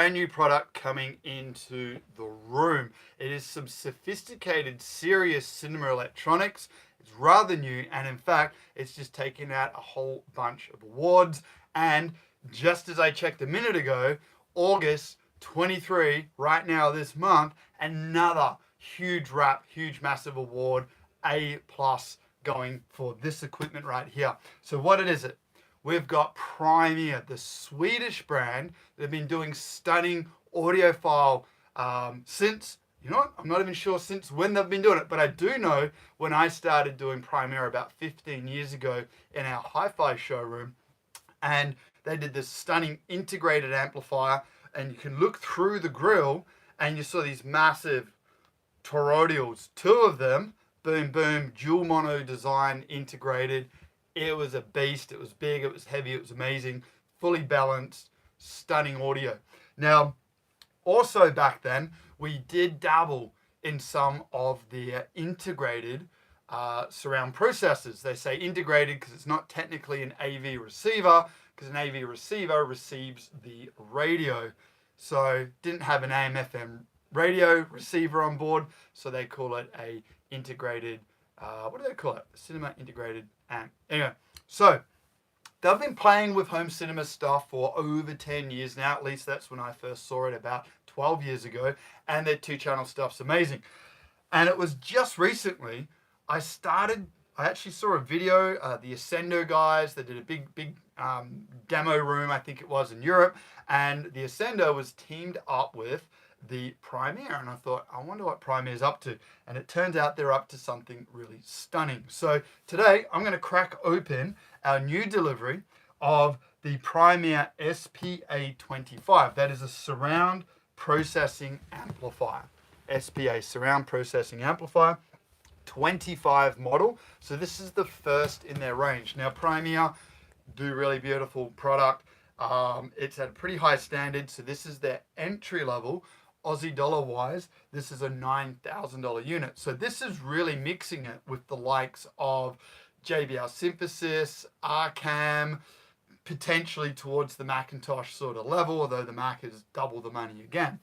brand new product coming into the room. It is some sophisticated, serious cinema electronics. It's rather new, and in fact, it's just taken out a whole bunch of awards. And just as I checked a minute ago, August 23, right now this month, another huge massive award, A plus, going for this equipment right here. So what is it? We've got Premier, the Swedish brand. They've been doing stunning audiophile since, you know what, I'm not even sure since when they've been doing it, but I do know when I started doing Premier about 15 years ago in our hi-fi showroom, and they did this stunning integrated amplifier, and you can look through the grill and you saw these massive toroidals, two of them, boom, boom, dual mono design integrated. It was a beast. It was big. It was heavy. It was amazing. Fully balanced, stunning audio. Now, also back then, we did dabble in some of the integrated surround processors. They say integrated because it's not technically an AV receiver, because an AV receiver receives the radio. So didn't have an AM/FM radio receiver on board, so they call it a integrated, what do they call it? Cinema integrated amp. Anyway, so they've been playing with home cinema stuff for over 10 years now. At least that's when I first saw it about 12 years ago. And their 2-channel stuff's amazing. And it was just recently I actually saw a video, the Ascendo guys, they did a big demo room, I think it was, in Europe. And the Ascendo was teamed up with the Premier, and I thought, I wonder what Premier's up to. And it turns out they're up to something really stunning. So today I'm going to crack open our new delivery of the Premier SPA25. That is a surround processing amplifier. SPA, surround processing amplifier, 25 model. So this is the first in their range. Now Premier do really beautiful product. It's at a pretty high standard. So this is their entry level. Aussie dollar wise, this is a $9,000 unit. So this is really mixing it with the likes of JBL Synthesis, Arcam, potentially towards the Macintosh sort of level, although the Mac is double the money again.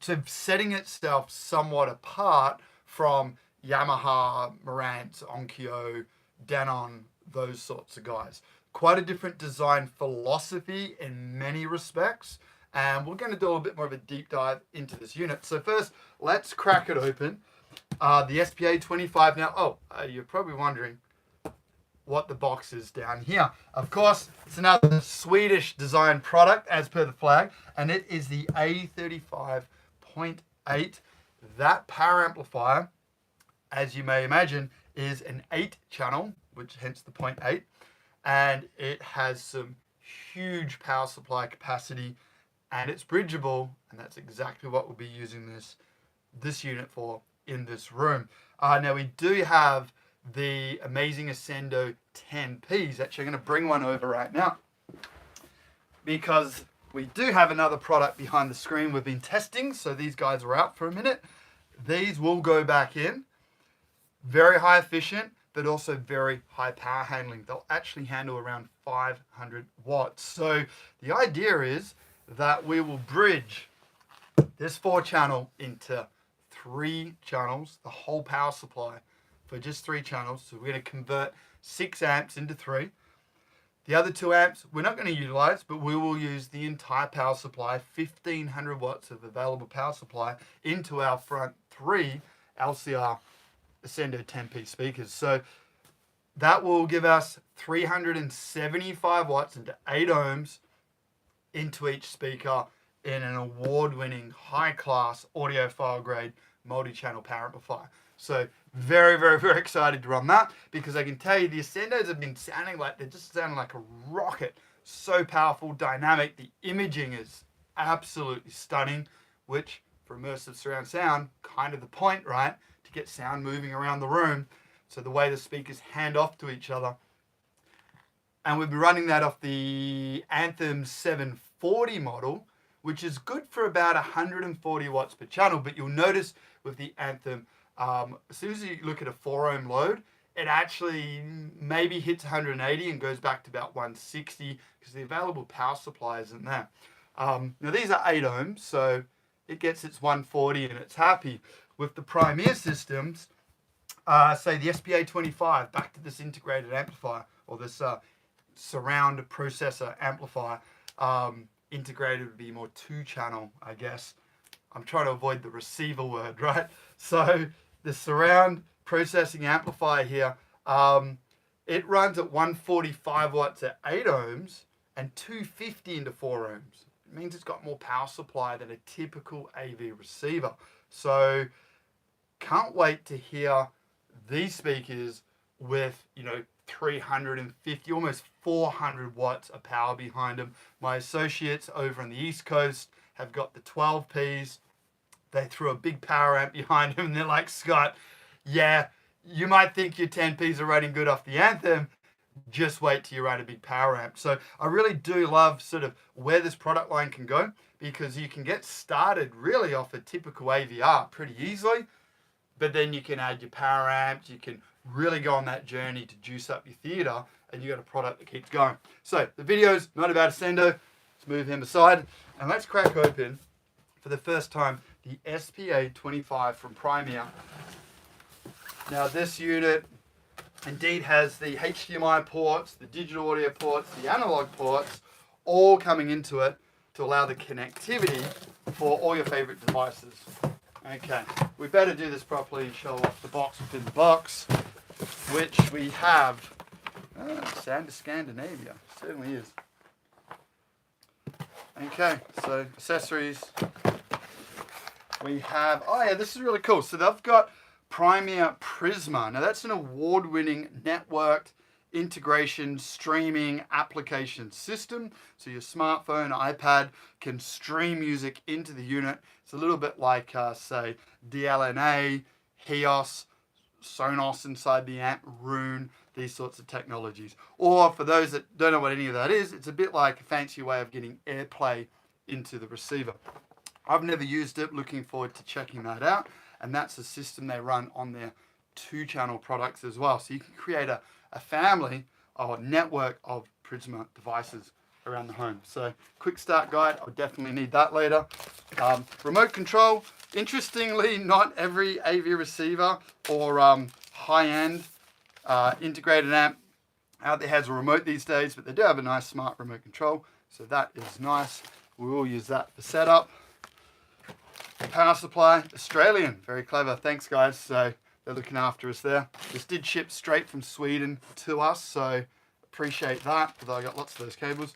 So setting itself somewhat apart from Yamaha, Marantz, Onkyo, Denon, those sorts of guys. Quite a different design philosophy in many respects. And we're going to do a little bit more of a deep dive into this unit. So first, let's crack it open. The SPA25 now. You're probably wondering what the box is down here. Of course, it's another Swedish design product as per the flag. And it is the A35.8. That power amplifier, as you may imagine, is an 8-channel, which hence the 0.8. And it has some huge power supply capacity. And it's bridgeable, and that's exactly what we'll be using this unit for in this room. Now we do have the amazing Ascendo 10Ps. Actually, I'm going to bring one over right now because we do have another product behind the screen we've been testing. So these guys are out for a minute. These will go back in. Very high efficient, but also very high power handling. They'll actually handle around 500 watts. So the idea is that we will bridge this 4-channel into 3 channels, the whole power supply for just 3 channels. So we're going to convert 6 amps into 3. The other 2 amps we're not going to utilize, but we will use the entire power supply, 1500 watts of available power supply, into our front 3 LCR Ascendo 10P speakers. So that will give us 375 watts into 8 ohms into each speaker in an award-winning, high-class, audiophile grade, multi-channel power amplifier. So very, very, very excited to run that, because I can tell you the Ascendos have been sounding like, they're just sounding like a rocket. So powerful, dynamic. The imaging is absolutely stunning, which for immersive surround sound, kind of the point, right? To get sound moving around the room. So the way the speakers hand off to each other. And we'll be running that off the Anthem 740 model, which is good for about 140 watts per channel. But you'll notice with the Anthem, as soon as you look at a 4 ohm load, it actually maybe hits 180 and goes back to about 160 because the available power supply isn't there. Now these are 8 ohms, so it gets its 140 and it's happy. With the Premier systems, say the SPA25, back to this integrated amplifier, or this surround processor amplifier, integrated would be more 2-channel, I guess. I'm trying to avoid the receiver word, right? So the surround processing amplifier here, it runs at 145 watts at 8 ohms and 250 into 4 ohms. It means it's got more power supply than a typical AV receiver. So can't wait to hear these speakers with, 350, almost 400 watts of power behind them. My associates over on the East Coast have got the 12Ps. They threw a big power amp behind them and they're like, Scott, yeah, you might think your 10Ps are running good off the Anthem. Just wait till you run a big power amp. So I really do love sort of where this product line can go, because you can get started really off a typical AVR pretty easily, but then you can add your power amps, you can really go on that journey to juice up your theater, and you got a product that keeps going. So the video's not about Ascendo. Let's move him aside and let's crack open for the first time the SPA25 from Premier. Now this unit indeed has the HDMI ports, the digital audio ports, the analog ports, all coming into it to allow the connectivity for all your favorite devices. Okay, we better do this properly and show off the box within the box, which we have. Sound of Scandinavia, certainly is. Okay, so accessories. We have, oh yeah, this is really cool. So they've got Premier Prisma. Now that's an award-winning networked integration streaming application system. So your smartphone, iPad can stream music into the unit. It's a little bit like, say, DLNA, HEOS, Sonos inside the amp, Roon, these sorts of technologies. Or for those that don't know what any of that is, it's a bit like a fancy way of getting AirPlay into the receiver. I've never used it, looking forward to checking that out. And that's a system they run on their 2-channel products as well. So you can create a family or a network of Prisma devices around the home. So quick start guide, I'll definitely need that later. Remote control, interestingly, not every AV receiver or high-end integrated amp out there has a remote these days, but they do have a nice smart remote control. So that is nice. We will use that for setup. Power supply, Australian, very clever. Thanks guys, so they're looking after us there. This did ship straight from Sweden to us, so appreciate that, although I got lots of those cables.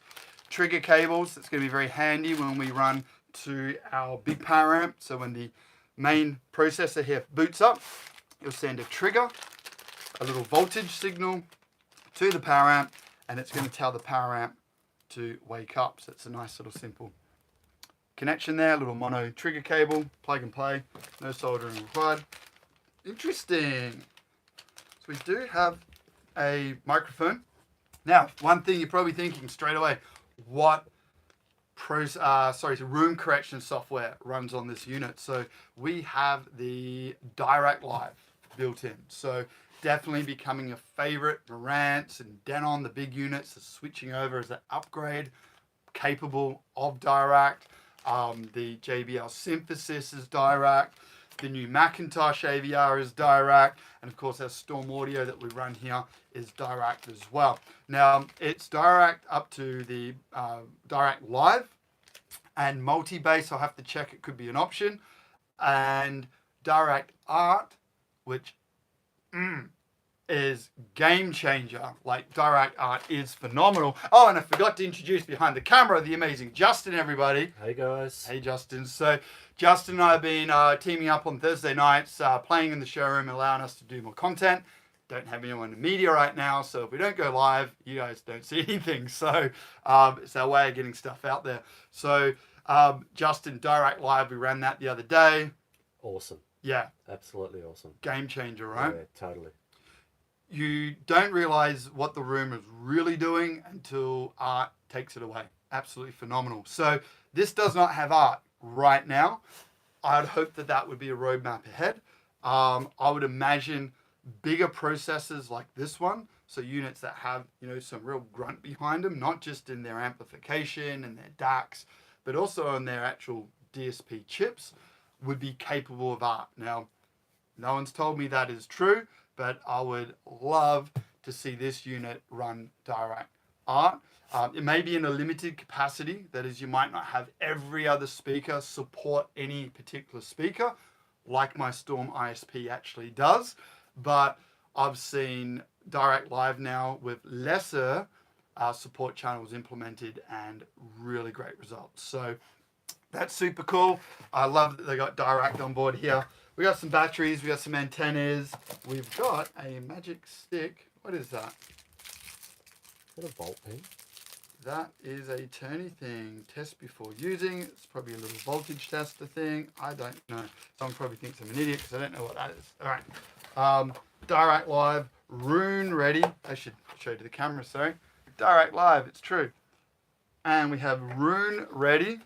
Trigger cables, that's going to be very handy when we run to our big power amp. So when the main processor here boots up, you'll send a trigger, a little voltage signal to the power amp, and it's going to tell the power amp to wake up. So it's a nice little simple connection there, little mono trigger cable, plug and play, no soldering required. Interesting. So we do have a microphone. Now, one thing you're probably thinking straight away, what room correction software runs on this unit? So we have the Dirac Live built in. So definitely becoming a favorite. Marantz and Denon, the big units, are switching over as an upgrade, capable of Dirac. The JBL Synthesis is Dirac. The new Macintosh AVR is Dirac. And of course our Storm Audio that we run here is Dirac as well. Now it's Dirac up to the Dirac Live, and multi-bass, I'll have to check, it could be an option. And Dirac Art, which is game changer. Like Dirac Art is phenomenal. Oh, and I forgot to introduce behind the camera the amazing Justin, everybody. Hey guys. Hey Justin. So Justin and I have been teaming up on Thursday nights, playing in the showroom, allowing us to do more content. Don't have anyone in media right now, so if we don't go live, you guys don't see anything. So it's our way of getting stuff out there. So Justin, Dirac Live, we ran that the other day. Awesome. Yeah. Absolutely awesome. Game changer, right? Yeah, totally. You don't realize what the room is really doing until Art takes it away. Absolutely phenomenal. So this does not have Art right now. I'd hope that that would be a roadmap ahead. I would imagine bigger processors like this one, so units that have, some real grunt behind them, not just in their amplification and their DACs, but also on their actual DSP chips, would be capable of art. Now, no one's told me that is true, but I would love to see this unit run direct art. It may be in a limited capacity, that is, you might not have every other speaker support any particular speaker, like my Storm ISP actually does, but I've seen Direct Live now with lesser support channels implemented and really great results. So that's super cool. I love that they got Direct on board here. We got some batteries, we got some antennas, we've got a magic stick. What is that? Is that a volt pen? That is a turny thing. Test before using. It's probably a little voltage tester thing. I don't know. Someone probably thinks I'm an idiot because I don't know what that is. All right. Direct Live, Roon ready. I should show you to the camera, sorry. Direct Live, it's true. And we have Roon ready.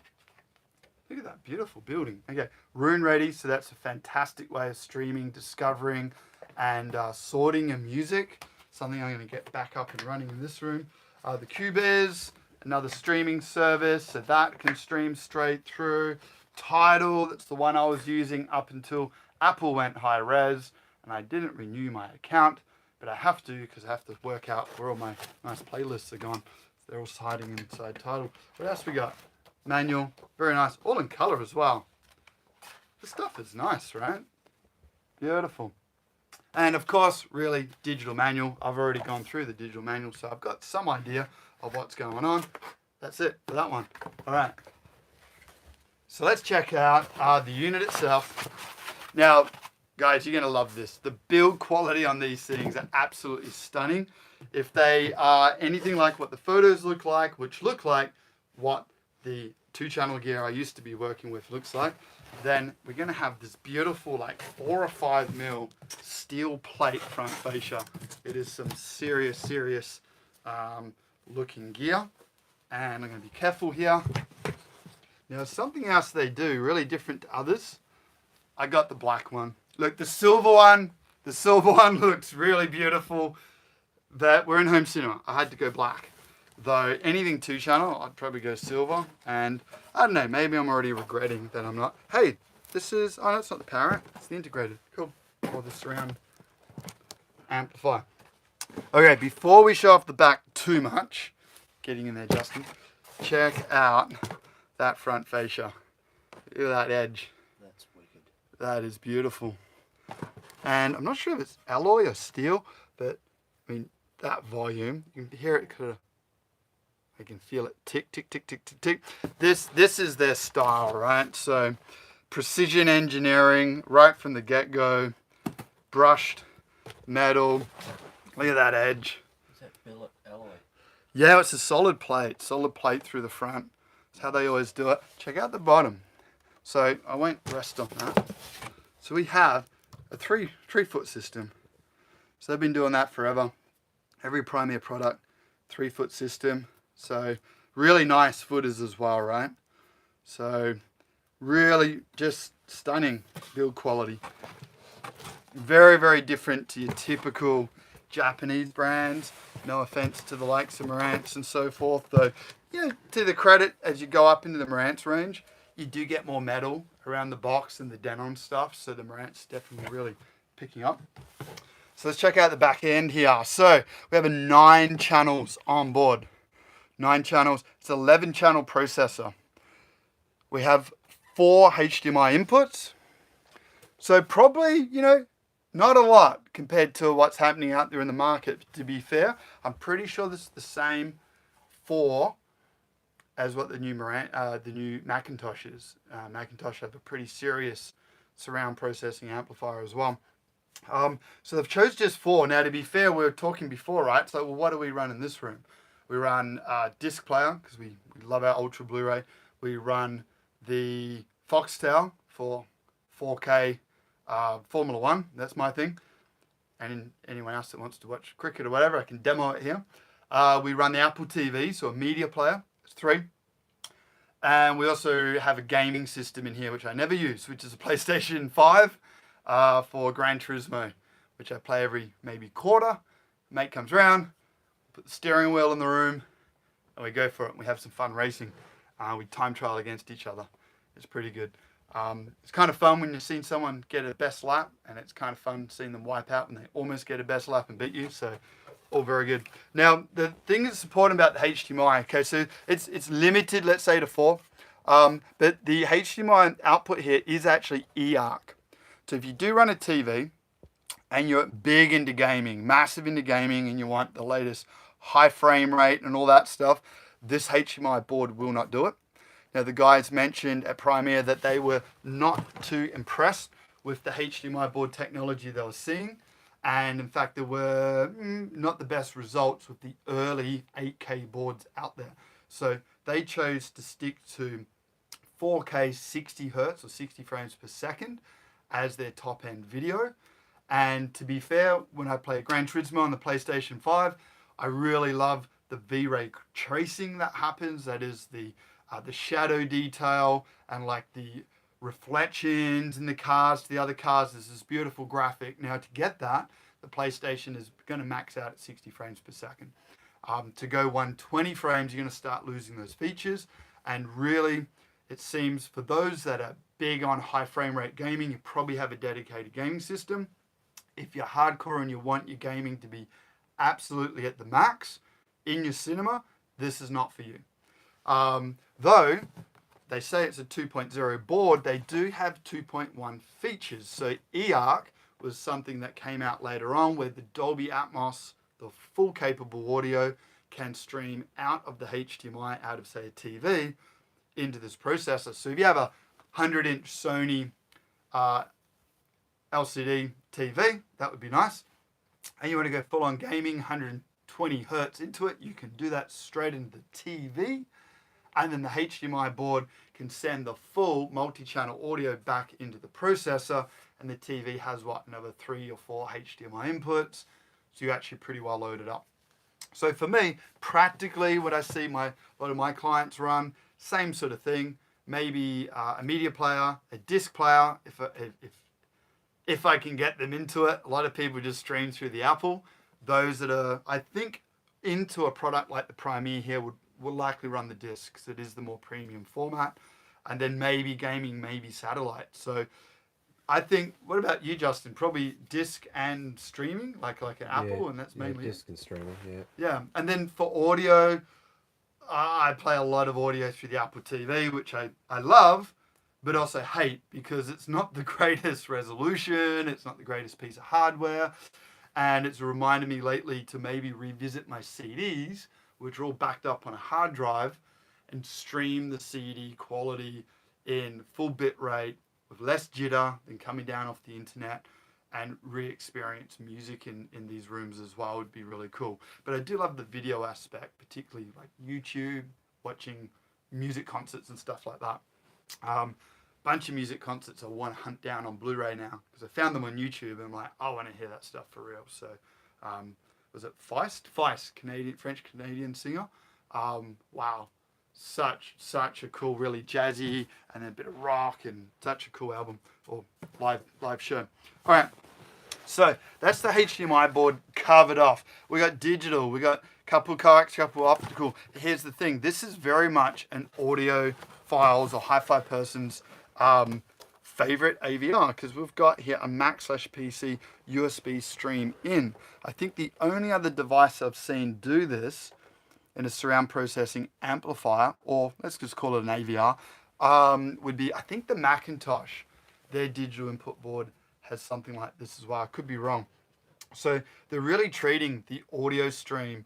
Look at that beautiful building. Okay, Roon ready. So that's a fantastic way of streaming, discovering, and sorting your music. Something I'm going to get back up and running in this room. The Cubase, another streaming service, so that can stream straight through. Tidal, that's the one I was using up until Apple went high res, and I didn't renew my account, but I have to because I have to work out where all my nice playlists are gone. They're all hiding inside Tidal. What else we got? Manual, very nice, all in color as well. This stuff is nice, right? Beautiful. And of course, really, digital manual. I've already gone through the digital manual, so I've got some idea of what's going on. That's it for that one. All right. So let's check out the unit itself. Now, guys, you're going to love this. The build quality on these things are absolutely stunning. If they are anything like what the photos look like, which look like what the 2-channel gear I used to be working with looks like, then we're going to have this beautiful like 4 or 5 mil steel plate front fascia. It is some serious looking gear, and I'm going to be careful here. Now something else they do really different to others. I got the black one. Look, the silver one looks really beautiful. That we're in home cinema. I had to go black. Though anything 2-channel, I'd probably go silver. And I don't know, maybe I'm already regretting that I'm not. Hey, this is, oh no, it's not the power, it's the integrated. Cool. Or the surround amplifier. Okay, before we show off the back too much, getting in there, Justin, check out that front fascia. Look at that edge. That's wicked. That is beautiful. And I'm not sure if it's alloy or steel, but I mean, that volume, you can hear it kind of, I can feel it tick, tick, tick, tick, tick, tick. This is their style, right? So precision engineering right from the get-go, brushed metal. Look at that edge. Is that billet alloy? Yeah, it's a solid plate through the front. That's how they always do it. Check out the bottom. So I won't rest on that. So we have a three foot system. So they've been doing that forever. Every Premier product, 3-foot system. So really nice footers as well, right? So really just stunning build quality. Very, very different to your typical Japanese brands. No offense to the likes of Marantz and so forth, though, you know, to the credit, as you go up into the Marantz range, you do get more metal around the box and the Denon stuff, so the Marantz definitely really picking up. So let's check out the back end here. So we have a 9 channels on board. 9 channels. It's an 11-channel processor. We have 4 HDMI inputs. So probably, you know, not a lot compared to what's happening out there in the market, to be fair. I'm pretty sure this is the same 4 as what the new Macintosh is. Macintosh have a pretty serious surround processing amplifier as well. So they've chose just 4. Now, to be fair, we were talking before, right? So, well, what do we run in this room? We run disc player because we love our Ultra Blu-ray. We run the Foxtel for 4K Formula 1. That's my thing. And anyone else that wants to watch cricket or whatever, I can demo it here. We run the Apple TV, so a media player. It's 3. And we also have a gaming system in here, which I never use, which is a PlayStation 5 for Gran Turismo, which I play every maybe quarter. Mate comes round, put the steering wheel in the room, and we go for it. We have some fun racing. We time trial against each other. It's pretty good. It's kind of fun when you've seen someone get a best lap, and it's kind of fun seeing them wipe out when they almost get a best lap and beat you. So, all very good. Now, the thing that's important about the HDMI, okay, so it's limited, let's say, to 4. But the HDMI output here is actually eARC. So if you do run a TV and you're big into gaming, massive into gaming, and you want the latest high frame rate and all that stuff, this HDMI board will not do it. Now, the guys mentioned at Primea that they were not too impressed with the HDMI board technology they were seeing. And in fact, there were not the best results with the early 8K boards out there. So they chose to stick to 4K 60 hertz or 60 frames per second as their top end video. And to be fair, when I play Gran Turismo on the PlayStation 5, I really love the V-Ray tracing that happens. That is the shadow detail and like the reflections in the cars to the other cars. There's this beautiful graphic. Now, to get that, the PlayStation is going to max out at 60 frames per second. To go 120 frames, you're going to start losing those features. And really, it seems for those that are big on high frame rate gaming, you probably have a dedicated gaming system. If you're hardcore and you want your gaming to be absolutely at the max in your cinema, this is not for you. Though they say it's a 2.0 board, they do have 2.1 features. So eARC was something that came out later on where the Dolby Atmos, the full capable audio, can stream out of the HDMI, out of say a TV, into this processor. So if you have a 100-inch Sony LCD TV, that would be nice. And you want to go full on gaming, 120 hertz into it, you can do that straight into the TV. And then the HDMI board can send the full multi-channel audio back into the processor, and the TV has another 3 or 4 HDMI inputs. So you're actually pretty well loaded up. So for me, practically what I see a lot of my clients run, same sort of thing. Maybe a media player, a disc player, if I can get them into it. A lot of people just stream through the Apple. Those that are, I think, into a product like the Primea here will likely run the disc because it is the more premium format. And then maybe gaming, maybe satellite. So I think, what about you, Justin? Probably disc and streaming, like an Apple, and that's mainly disc and streaming, yeah. Yeah, and then for audio, I play a lot of audio through the Apple TV, which I love, but also hate because it's not the greatest resolution, it's not the greatest piece of hardware, and it's reminded me lately to maybe revisit my CDs, which are all backed up on a hard drive, and stream the CD quality in full bit rate with less jitter than coming down off the internet, and re-experience music in these rooms as well would be really cool. But I do love the video aspect, particularly like YouTube, watching music concerts and stuff like that. Bunch of music concerts I want to hunt down on Blu-ray now because I found them on YouTube and I'm like, I want to hear that stuff for real. So was it Feist? Feist, French Canadian singer. Wow. Such a cool, really jazzy, and then a bit of rock, and such a cool album or live show. All right, so that's the HDMI board covered off. We got digital, we got couple coax, couple optical. Here's the thing: this is very much an audio files or hi-fi person's favorite AVR because we've got here a Mac/PC USB stream in. I think the only other device I've seen do this in a surround processing amplifier, or let's just call it an AVR, would be, I think, the Macintosh. Their digital input board has something like this as well. I could be wrong. So they're really treating the audio stream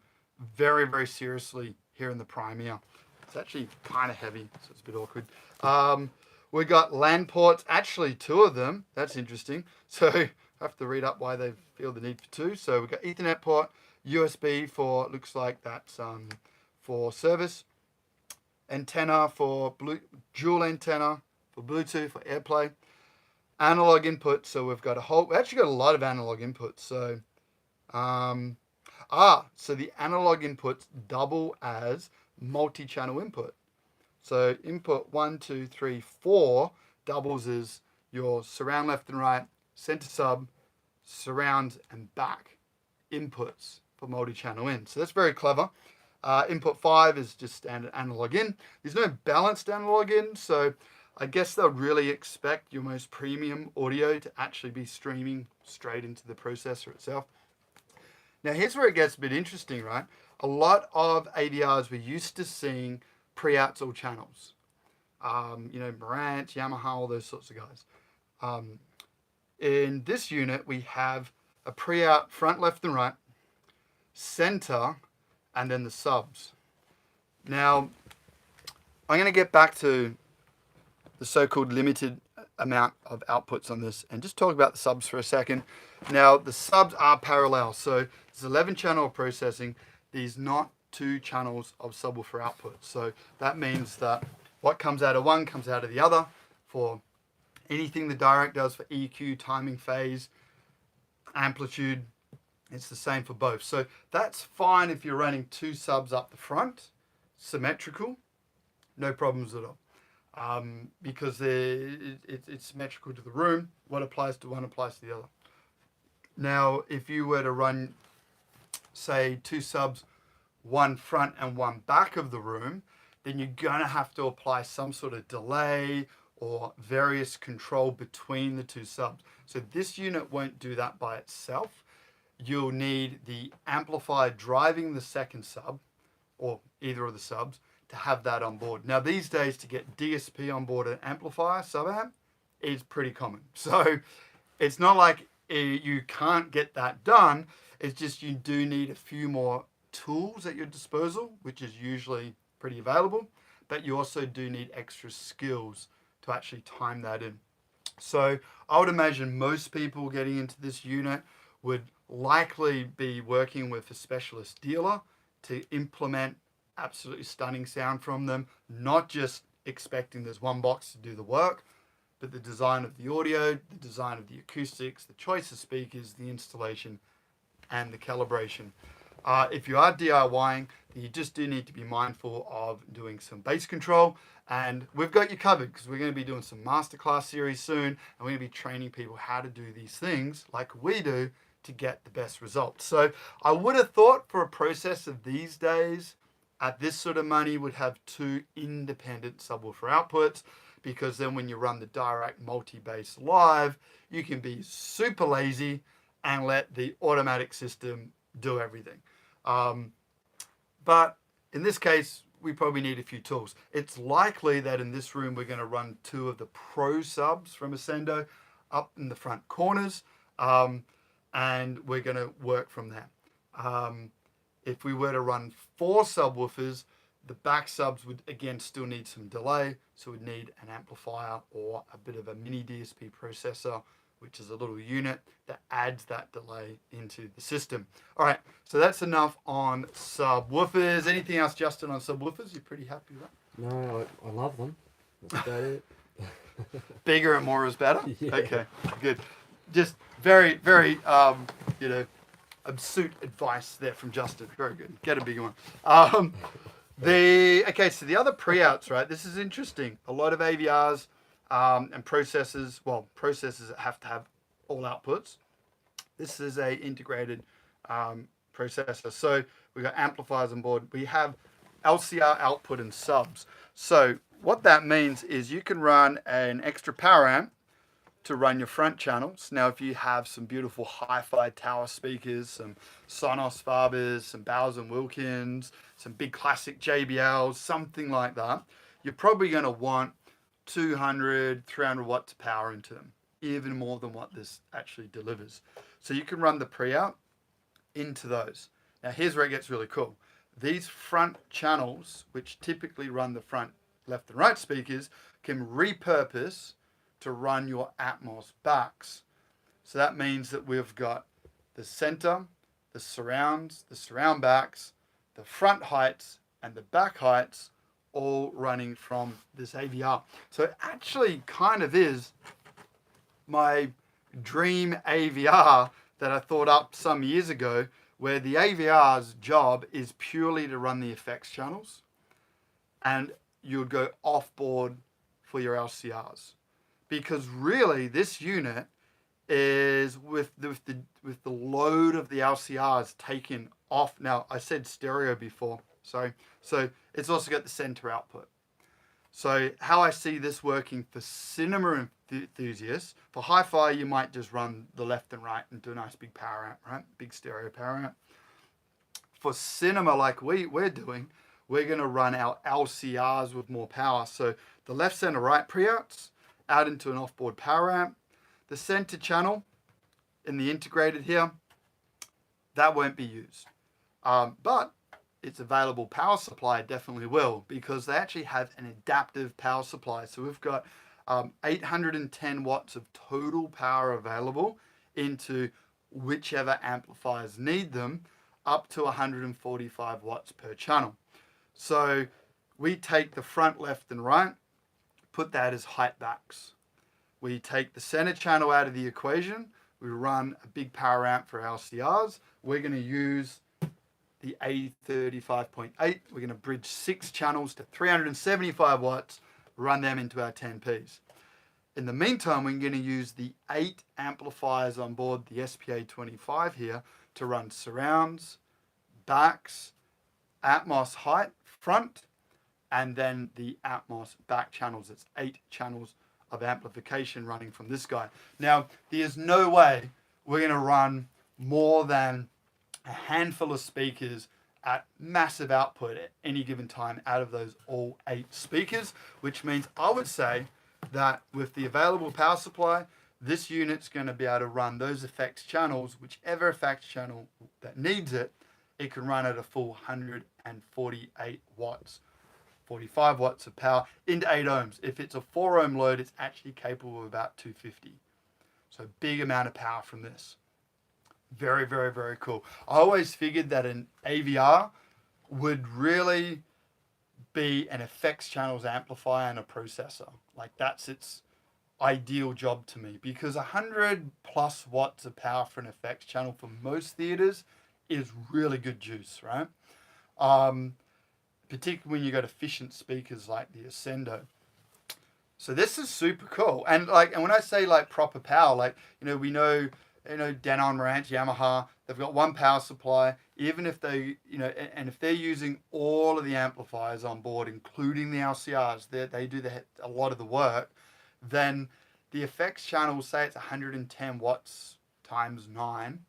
very, very seriously here in the Primea. It's actually kind of heavy, so it's a bit awkward. We got LAN ports, actually 2 of them. That's interesting. So I have to read up why they feel the need for 2. So we've got Ethernet port, USB for, looks like that's for service, antenna for dual antenna for Bluetooth, for AirPlay, analog input. So we've actually got a lot of analog inputs. So, so the analog inputs double as multi-channel input. So input 1, 2, 3, 4 doubles as your surround left and right, center sub, surround and back inputs for multi-channel in. So that's very clever. Input 5 is just standard analog in. There's no balanced analog in, so I guess they'll really expect your most premium audio to actually be streaming straight into the processor itself. Now here's where it gets a bit interesting, right? A lot of AVRs we're used to seeing pre-outs all channels. Marantz, Yamaha, all those sorts of guys. In this unit, we have a pre-out front, left, and right, center, and then the subs. Now, I'm going to get back to the so-called limited amount of outputs on this and just talk about the subs for a second. Now, the subs are parallel, so there's 11 channel processing. These not 2 channels of subwoofer output. So that means that what comes out of one comes out of the other. For anything the direct does for EQ, timing, phase, amplitude, it's the same for both. So that's fine if you're running 2 subs up the front, symmetrical, no problems at all. Because it's symmetrical to the room. What applies to one applies to the other. Now, if you were to run, say, 2 subs, one front and one back of the room, then you're going to have to apply some sort of delay or various control between the 2 subs. So this unit won't do that by itself. You'll need the amplifier driving the second sub, or either of the subs, to have that on board. Now these days, to get DSP on board an amplifier, sub-amp, is pretty common. So it's not like you can't get that done. It's just you do need a few more tools at your disposal, which is usually pretty available, but you also do need extra skills to actually time that in. So I would imagine most people getting into this unit would likely be working with a specialist dealer to implement absolutely stunning sound from them, not just expecting there's one box to do the work, but the design of the audio, the design of the acoustics, the choice of speakers, the installation, and the calibration. If you are DIYing, you just do need to be mindful of doing some bass control, and we've got you covered because we're going to be doing some masterclass series soon, and we're going to be training people how to do these things like we do to get the best results. So I would have thought for a processor these days at this sort of money would have 2 independent subwoofer outputs, because then when you run the direct multi-bass live, you can be super lazy and let the automatic system do everything. But in this case, we probably need a few tools. It's likely that in this room, we're going to run 2 of the Pro subs from Ascendo up in the front corners, and we're going to work from there. If we were to run 4 subwoofers, the back subs would again still need some delay, so we'd need an amplifier or a bit of a mini DSP processor, which is a little unit that adds that delay into the system. All right, so that's enough on subwoofers. Anything else, Justin, on subwoofers? You're pretty happy with that? No, I love them. That's about it. Bigger and more is better? Yeah. Okay, good. Just very, very, astute advice there from Justin. Very good. Get a bigger one. So the other pre-outs, right? This is interesting. A lot of AVRs and processors that have to have all outputs. This is a integrated processor. So we've got amplifiers on board. We have LCR output and subs. So what that means is you can run an extra power amp to run your front channels. Now, if you have some beautiful hi-fi tower speakers, some Sonos Fabers, some Bowers & Wilkins, some big classic JBLs, something like that, you're probably going to want 200, 300 watts of power into them, even more than what this actually delivers. So you can run the pre-out into those. Now, here's where it gets really cool. These front channels, which typically run the front left and right speakers, can repurpose to run your Atmos backs. So that means that we've got the center, the surrounds, the surround backs, the front heights, and the back heights all running from this AVR. So it actually kind of is my dream AVR that I thought up some years ago, where the AVR's job is purely to run the effects channels, and you would go off board for your LCRs. Because really, this unit is with the load of the LCRs taken off. Now, I said stereo before. Sorry. So it's also got the center output. So how I see this working for cinema enthusiasts, for hi-fi you might just run the left and right and do a nice big power amp, right? Big stereo power amp. For cinema like we're doing, we're going to run our LCRs with more power. So the left, center, right pre-outs out into an off-board power amp. The center channel in the integrated here, that won't be used. But its available power supply definitely will, because they actually have an adaptive power supply. So we've got 810 watts of total power available into whichever amplifiers need them, up to 145 watts per channel. So we take the front, left and right, put that as height backs. We take the center channel out of the equation. We run a big power amp for LCRs. We're going to use the A35.8. We're going to bridge 6 channels to 375 watts, run them into our 10Ps. In the meantime, we're going to use the 8 amplifiers on board the SPA25 here to run surrounds, backs, Atmos height front, and then the Atmos back channels. It's 8 channels of amplification running from this guy. Now, there's no way we're going to run more than a handful of speakers at massive output at any given time out of those all 8 speakers, which means I would say that with the available power supply, this unit's going to be able to run those effects channels, whichever effects channel that needs it, it can run at a full 148 watts. 45 watts of power into 8 ohms. If it's a 4 ohm load, it's actually capable of about 250. So big amount of power from this. Very, very, very cool. I always figured that an AVR would really be an effects channels amplifier and a processor. Like that's its ideal job to me, because 100 plus watts of power for an effects channel for most theaters is really good juice, right? Particularly when you got efficient speakers like the Ascendo. So this is super cool. And when I say like proper power, like, we know, Denon, Marantz, Yamaha, they've got one power supply. Even if they, and if they're using all of the amplifiers on board, including the LCRs, they do a lot of the work, then the effects channel, say it's 110 watts times 9,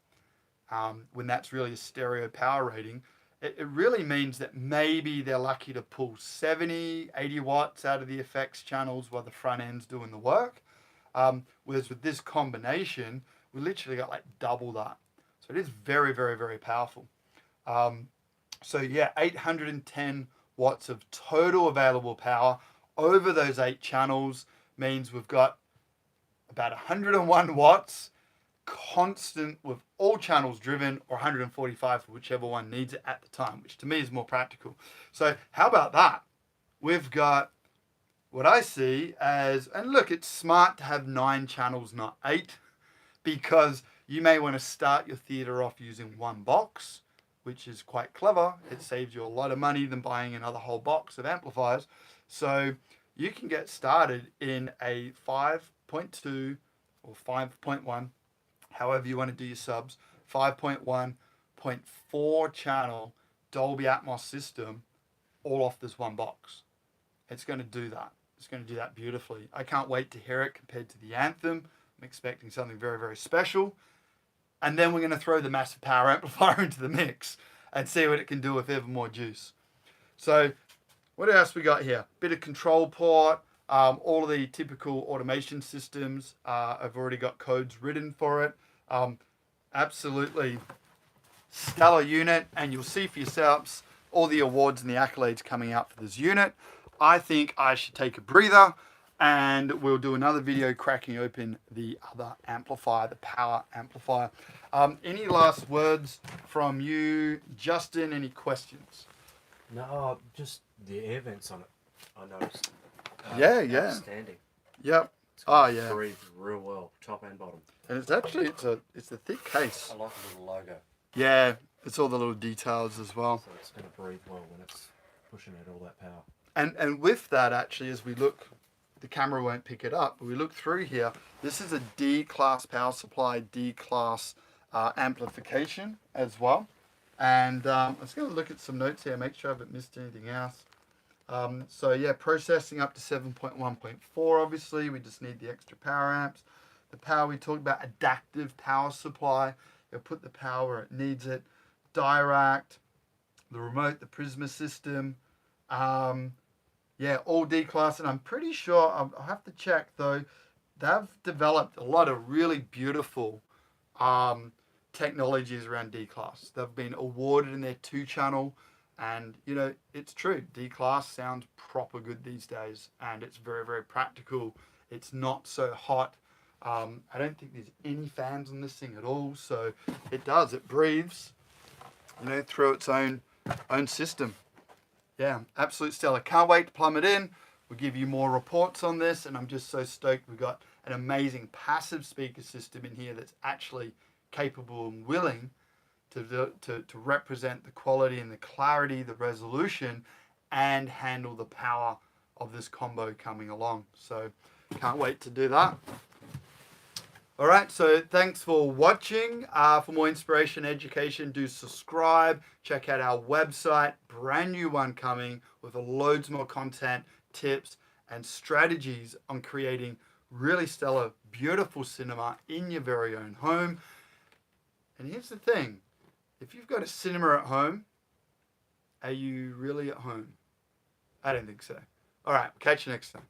when that's really a stereo power rating, it really means that maybe they're lucky to pull 70, 80 watts out of the effects channels while the front end's doing the work. Whereas with this combination, we literally got like double that. So it is very, very, very powerful. So yeah, 810 watts of total available power over those 8 channels means we've got about 101 watts constant with all channels driven, or 145 for whichever one needs it at the time, which to me is more practical. So how about that? We've got what I see as, and look, it's smart to have 9 channels, not 8, because you may want to start your theater off using one box, which is quite clever. It saves you a lot of money than buying another whole box of amplifiers. So you can get started in a 5.2 or 5.1, however you want to do your subs, 5.1.4 channel Dolby Atmos system, all off this one box. It's going to do that. It's going to do that beautifully. I can't wait to hear it compared to the Anthem. I'm expecting something very, very special. And then we're going to throw the massive power amplifier into the mix and see what it can do with ever more juice. So what else we got here? Bit of control port. All of the typical automation systems. I've already got codes written for it. Absolutely stellar unit, and you'll see for yourselves all the awards and the accolades coming out for this unit. I think I should take a breather, and we'll do another video cracking open the other amplifier, the power amplifier. Any last words from you, Justin? Any questions? No, just the air vents on it, I noticed. Yeah. Outstanding. Yep. It's Oh yeah. breathe real well, top and bottom. And it's actually it's a thick case. I like the little logo. Yeah, it's all the little details as well. So it's going to breathe well when it's pushing out all that power. And with that, actually, as we look, the camera won't pick it up, but we look through here, this is a D-class power supply, D-class amplification as well. And I'm just going to look at some notes here, make sure I haven't missed anything else. So yeah, processing up to 7.1.4, obviously. We just need the extra power amps. The power, we talked about adaptive power supply. It'll put the power where it needs it. Dirac, the remote, the Prisma system. Yeah, all D-class. And I'm pretty sure, I'll have to check though, they've developed a lot of really beautiful technologies around D-class. They've been awarded in their 2-channel. And, you know, it's true. D-class sounds proper good these days. And it's very, very practical. It's not so hot. I don't think there's any fans on this thing at all. So it does. It breathes, you know, through its own system. Yeah, absolute stellar. Can't wait to plumb it in. We'll give you more reports on this. And I'm just so stoked we've got an amazing passive speaker system in here that's actually capable and willing to represent the quality and the clarity, the resolution, and handle the power of this combo coming along. So can't wait to do that. All right, so thanks for watching. For more inspiration, education, do subscribe. Check out our website, brand new one coming with loads more content, tips, and strategies on creating really stellar, beautiful cinema in your very own home. And here's the thing. If you've got a cinema at home, are you really at home? I don't think so. All right, catch you next time.